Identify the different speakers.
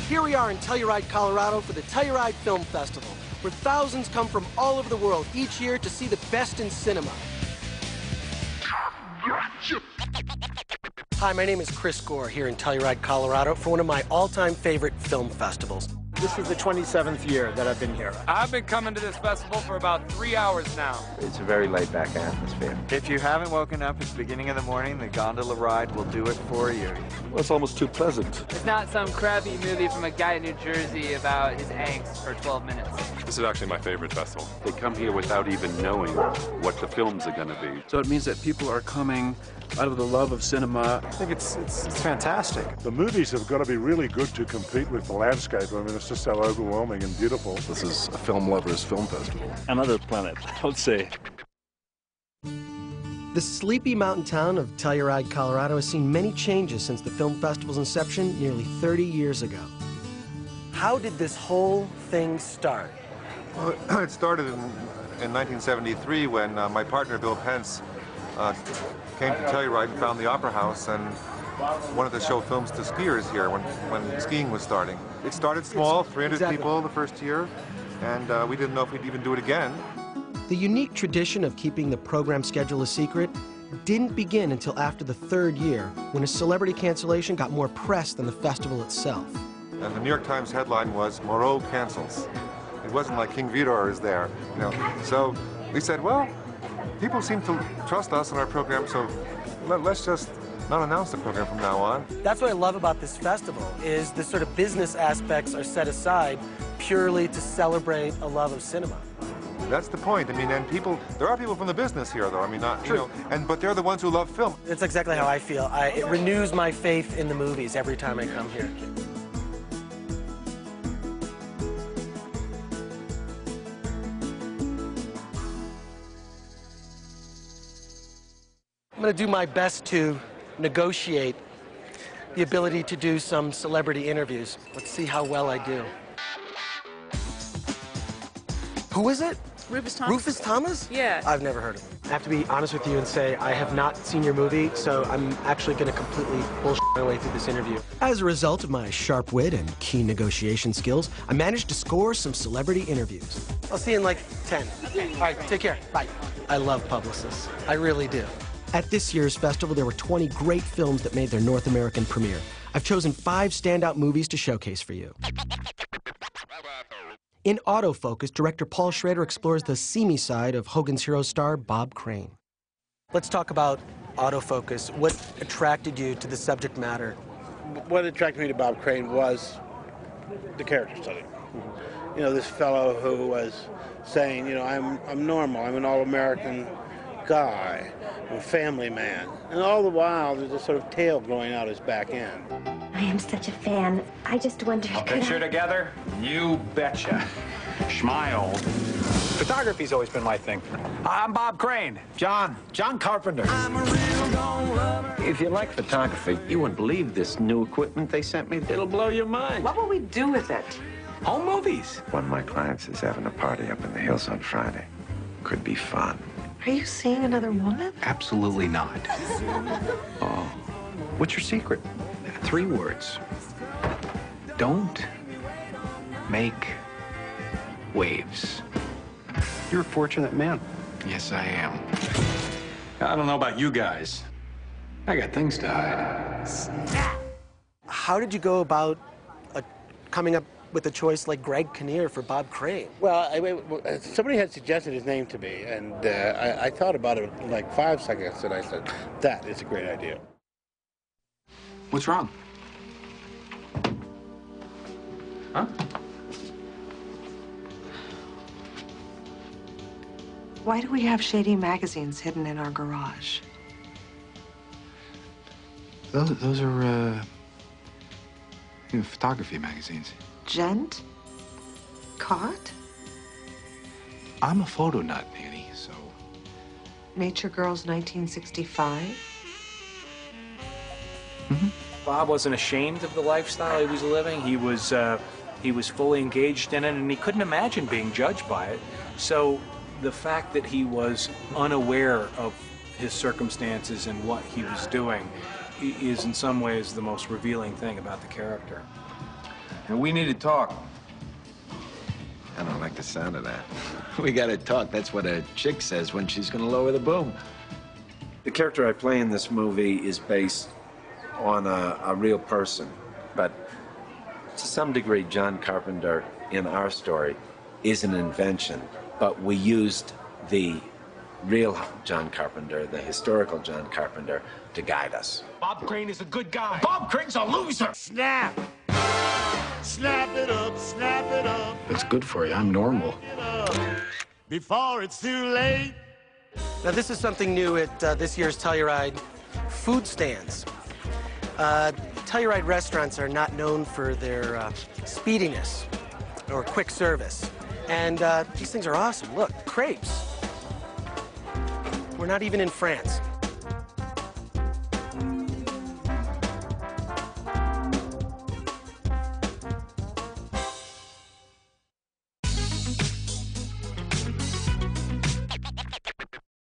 Speaker 1: Here we are in Telluride, Colorado for the Telluride Film Festival, where thousands come from all over the world each year to see the best in cinema. Hi, my name is Chris Gore here in Telluride, Colorado for one of my all-time favorite film festivals.
Speaker 2: This is the 27th year that I've been here.
Speaker 3: I've been coming to this festival for about 3 hours now.
Speaker 4: It's a very laid-back atmosphere.
Speaker 5: If you haven't woken up at the beginning of the morning, the gondola ride will do it for you.
Speaker 6: Well, it's almost too pleasant.
Speaker 7: It's not some crappy movie from a guy in New Jersey about his angst for 12 minutes.
Speaker 8: This is actually my favorite festival.
Speaker 9: They come here without even knowing what the films are going to be.
Speaker 10: So it means that people are coming out of the love of cinema.
Speaker 2: I think it's fantastic.
Speaker 11: The movies have got to be really good to compete with the landscape. I mean, it's just so overwhelming and beautiful.
Speaker 6: This is a film lover's film festival.
Speaker 12: Another planet, I would say.
Speaker 1: The sleepy mountain town of Telluride, Colorado has seen many changes since the film festival's inception nearly 30 years ago. How did this whole thing start?
Speaker 13: Well, it started in 1973 when my partner, Bill Pence, came to Telluride and found the Opera House and wanted to show films to skiers here when skiing was starting. It started small, 300 people the first year, and we didn't know if we'd even do it again.
Speaker 1: The unique tradition of keeping the program schedule a secret didn't begin until after the third year, when a celebrity cancellation got more press than the festival itself.
Speaker 13: And the New York Times headline was, "Moreau cancels." It wasn't like King Vidor is there, you know. So we said, well, people seem to trust us and our program, so let's just not announce the program from now on.
Speaker 1: That's what I love about this festival, is the sort of business aspects are set aside purely to celebrate a love of cinema.
Speaker 13: That's the point. I mean, and there are people from the business here, though. I mean, not, you know, but they're the ones who love film.
Speaker 1: It's exactly how I feel. It renews my faith in the movies every time I come here. I'm going to do my best to negotiate the ability to do some celebrity interviews. Let's see how well I do. Who is it?
Speaker 14: Rufus Thomas.
Speaker 1: Rufus Thomas?
Speaker 14: Yeah.
Speaker 1: I've never heard of him. I have to be honest with you and say I have not seen your movie, so I'm actually going to completely bullshit my way through this interview. As a result of my sharp wit and keen negotiation skills, I managed to score some celebrity interviews. I'll see you in like 10.
Speaker 14: Okay.
Speaker 1: All right, take care. Bye. I love publicists. I really do. At this year's festival, there were 20 great films that made their North American premiere. I've chosen 5 standout movies to showcase for you. In Autofocus, director Paul Schrader explores the seamy side of Hogan's Heroes star Bob Crane. Let's talk about Autofocus. What attracted you to the subject matter?
Speaker 15: What attracted me to Bob Crane was the character study. You know, this fellow who was saying, you know, I'm normal, I'm an all-American guy, I'm a family man. And all the while, there's this sort of tail growing out his back end.
Speaker 16: I am such a fan. I just wonder...
Speaker 17: A picture together? You betcha. Smile. Photography's always been my thing. I'm Bob Crane. John Carpenter.
Speaker 4: I'm a real gone lover. If you like photography, you wouldn't believe this new equipment they sent me. It'll blow your mind.
Speaker 14: What will we do with it?
Speaker 17: Home movies.
Speaker 4: One of my clients is having a party up in the hills on Friday. Could be fun.
Speaker 14: Are you seeing another woman?
Speaker 17: Absolutely not.
Speaker 4: Oh. What's your secret?
Speaker 17: 3 words. Don't make waves.
Speaker 4: You're a fortunate man.
Speaker 17: Yes, I am. I don't know about you guys. I got things to hide.
Speaker 1: How did you go about coming up with a choice like Greg Kinnear for Bob Crane?
Speaker 15: Well, somebody had suggested his name to me, and I thought about it in like 5 seconds, and I said, that is a great idea.
Speaker 17: What's wrong? Huh?
Speaker 14: Why do we have shady magazines hidden in our garage?
Speaker 10: Those are, photography magazines.
Speaker 14: Gent? Caught?
Speaker 10: I'm a photo nut, Nanny, so...
Speaker 14: Nature Girls 1965?
Speaker 10: Mm-hmm.
Speaker 3: Bob wasn't ashamed of the lifestyle he was living. He was fully engaged in it, and he couldn't imagine being judged by it. So the fact that he was unaware of his circumstances and what he was doing is in some ways the most revealing thing about the character.
Speaker 4: And we need to talk. I don't like the sound of that. We gotta talk. That's what a chick says when she's gonna lower the boom. The character I play in this movie is based on a real person, but to some degree, John Carpenter in our story is an invention, but we used the real John Carpenter, the historical John Carpenter, to guide us.
Speaker 18: Bob Crane is a good guy.
Speaker 4: Bob Crane's a loser!
Speaker 18: Snap! Snap it up, snap it up.
Speaker 12: It's good for you. I'm normal.
Speaker 18: Before it's too late.
Speaker 1: Now, this is something new at this year's Telluride food stands. Telluride restaurants are not known for their speediness or quick service. And these things are awesome. Look, crepes. We're not even in France.